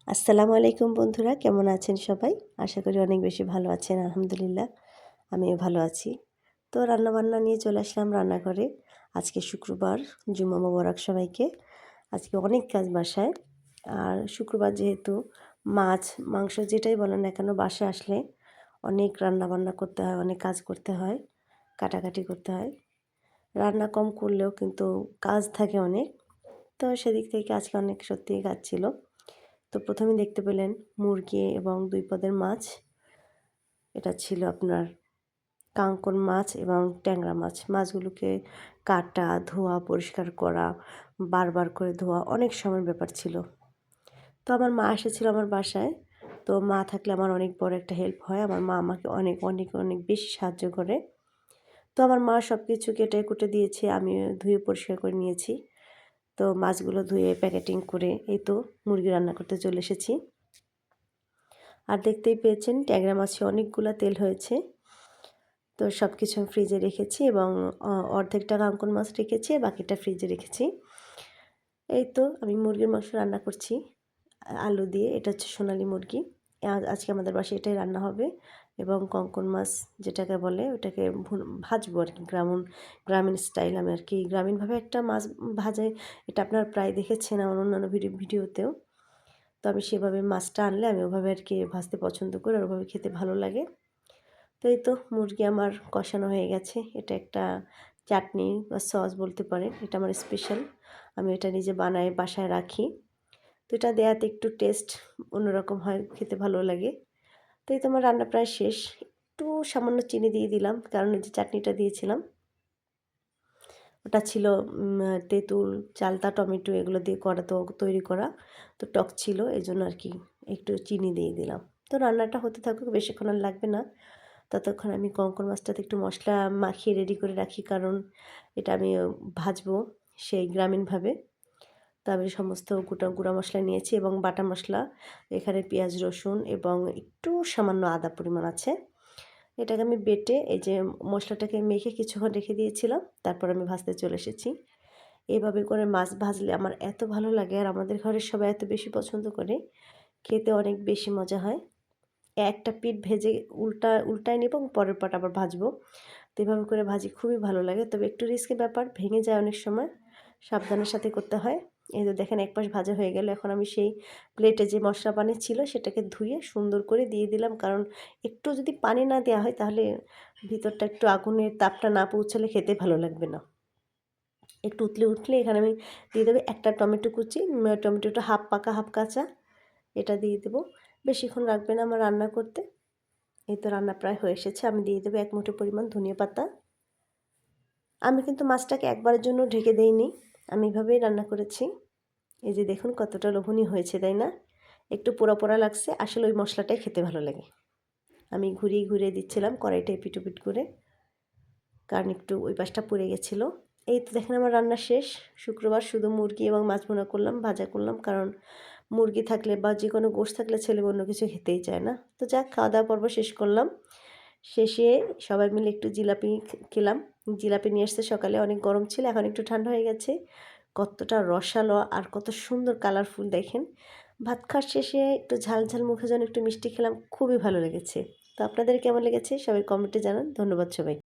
আসসালামু আলাইকুম বন্ধুরা, কেমন আছেন সবাই? আশা করি অনেক বেশি ভালো আছেন। আলহামদুলিল্লাহ আমিও ভালো আছি। তো রান্নাবান্না নিয়ে চলে আসলাম রান্নাঘরে। আজকে শুক্রবার, জুমা মোবারক সবাইকে। আজকে অনেক কাজ বাসায়। আর শুক্রবার যেহেতু মাছ, মাংস যেটাই বলেন না কেন বাসায় আসলে অনেক রান্নাবান্না করতে হয়, অনেক কাজ করতে হয়, কাটাকাটি করতে হয়। রান্না কম করলেও কিন্তু কাজ থাকে অনেক। তো সেদিক থেকে আজকে অনেক সত্যিই কাজ ছিল। তো প্রথমে দেখতে পেলেন মুরগি এবং ২ পদের মাছ। এটা ছিল আপনার কাঙ্কন মাছ এবং ট্যাংরা মাছ। মাছগুলোকে কাটা, ধোয়া, পরিষ্কার করা, বারবার করে ধোয়া অনেক সময়ের ব্যাপার ছিল। তো আমার মা এসেছিল আমার বাসায়। তো মা থাকলে আমার অনেক বড় একটা হেল্প হয়। আমার মা আমাকে অনেক, অনেক, অনেক বেশি সাহায্য করে। তো আমার মা সবকিছু কেটে-কুটে দিয়েছে। আমি ধুয়ে পরিষ্কার করে নিয়েছি। তো মাছগুলো ধুয়ে প্যাকেটিং করে এই তো মুরগি রান্না করতে চলে এসেছি। আর দেখতেই পেয়েছেন ট্যাংরা মাছে অনেকগুলা তেল হয়েছে। তো সব কিছু আমি ফ্রিজে রেখেছি এবং অর্ধেকটা কাঙ্কন মাছ রেখেছি, বাকিটা ফ্রিজে রেখেছি। এই তো আমি মুরগির মাংস রান্না করছি আলু দিয়ে। এটা হচ্ছে সোনালী মুরগি। আজকে আমাদের বাসায় এটাই রান্না হবে এবং কঙ্কন মাছ যেটাকে বলে ওটাকে ভাজবো আর কি গ্রামীণ স্টাইল আমি আর কি গ্রামীণভাবে একটা মাছ ভাজে। এটা আপনারা প্রায় দেখেছেন আমার অন্যান্য ভিডিওতেও। তো আমি সেভাবে মাছটা আনলে আমি ওভাবে আর কি ভাজতে পছন্দ করি আর ওভাবে খেতে ভালো লাগে। তো এই তো মুরগি আমার কষানো হয়ে গেছে। এটা একটা চাটনি বা সস বলতে পারেন। এটা আমার স্পেশাল। আমি এটা নিজে বানাই বাসায় রাখি। তো এটা দেওয়াতে একটু টেস্ট অন্যরকম হয়, খেতে ভালো লাগে। তো এই তো আমার রান্না প্রায় শেষ। একটু সামান্য চিনি দিয়ে দিলাম কারণ এই যে চাটনিটা দিয়েছিলাম ওটা ছিল তেঁতুল, চালতা, টমেটো এগুলো দিয়ে করা তো তৈরি করা। তো টক ছিল এজন্য আর কি একটু চিনি দিয়ে দিলাম। তো রান্নাটা হতে থাকুক, বেশিক্ষণ আর লাগবে না। ততক্ষণ আমি কঙ্কন মাছটাতে একটু মশলা মাখিয়ে রেডি করে রাখি কারণ এটা আমি ভাজবো সেই গ্রামীণভাবে। তো আমি সমস্ত গুঁড়া মশলা নিয়েছি এবং বাটা মশলা, এখানে পেঁয়াজ, রসুন এবং একটু সামান্য আদা পরিমাণ আছে। এটাকে আমি বেটে এই যে মশলাটাকে মেখে কিছুক্ষণ রেখে দিয়েছিলাম। তারপর আমি ভাজতে চলে এসেছি। এভাবে করে মাছ ভাজলে আমার এত ভালো লাগে আর আমাদের ঘরের সবাই এত বেশি পছন্দ করে। খেতে অনেক বেশি মজা হয়। একটা পিঠ ভেজে উল্টায় নেব এবং পরের পাট আবার ভাজবো। তো এভাবে করে ভাজি খুবই ভালো লাগে। তবে একটু রিস্কি ব্যাপার, ভেঙে যায় অনেক সময়। সাবধানের সাথে করতে হয়। এই যে দেখেন এক পাশ ভাজা হয়ে গেল। এখন আমি সেই প্লেটে যে মশলা পানি ছিল সেটাকে ধুয়ে সুন্দর করে দিয়ে দিলাম। কারণ একটু যদি পানি না দেওয়া হয় তাহলে ভিতরটা একটু আগুনের তাপটা না পৌঁছালে খেতে ভালো লাগবে না। একটু উতলে এখানে আমি দিয়ে দেবো একটা টমেটো কুচি, টমেটোটা হাফ পাকা হাফ কাঁচা, এটা দিয়ে দেবো। বেশিক্ষণ লাগবে না আমার রান্না করতে। এই তো রান্না প্রায় হয়ে এসেছে। আমি দিয়ে দেবো ১ মুঠো পরিমাণ ধনিয়া পাতা। আমি কিন্তু মাছটাকে একবারের জন্য ঢেকে দেইনি। আমি এভাবেই রান্না করেছি। এই যে দেখুন কতটা লোভনীয় হয়েছে, তাই না? একটু পোড়া লাগছে। আসলে ওই মশলাটাই খেতে ভালো লাগে। আমি ঘুরিয়ে দিচ্ছিলাম কড়াইটা এপিট-ওপিট করে। কারণ একটু ওই পাশটা পুড়ে গেছিলো। এই তো দেখেন আমার রান্না শেষ। শুক্রবার শুধু মুরগি এবং মাছ ভুনা করলাম, ভাজা করলাম। কারণ মুরগি থাকলে বা যেকোনো গোশত থাকলে ছেলে অন্য কিছু খেতেই চায় না। তো যাক, খাওয়া-দাওয়া পর্ব শেষ করলাম। শেষে সবাই মিলে একটু জিলাপি খেলাম। জিলাপি নিয়ে এসছে সকালে, অনেক গরম ছিল, এখন একটু ঠান্ডা হয়ে গেছে। কতটা রসালো আর কত সুন্দর কালারফুল দেখেন। ভাত খাওয়ার শেষে একটু ঝাল মুখে যেন একটু মিষ্টি খেলাম, খুবই ভালো লেগেছে। তো আপনাদের কেমন লেগেছে সবাই কমেন্টে জানান। ধন্যবাদ সবাই।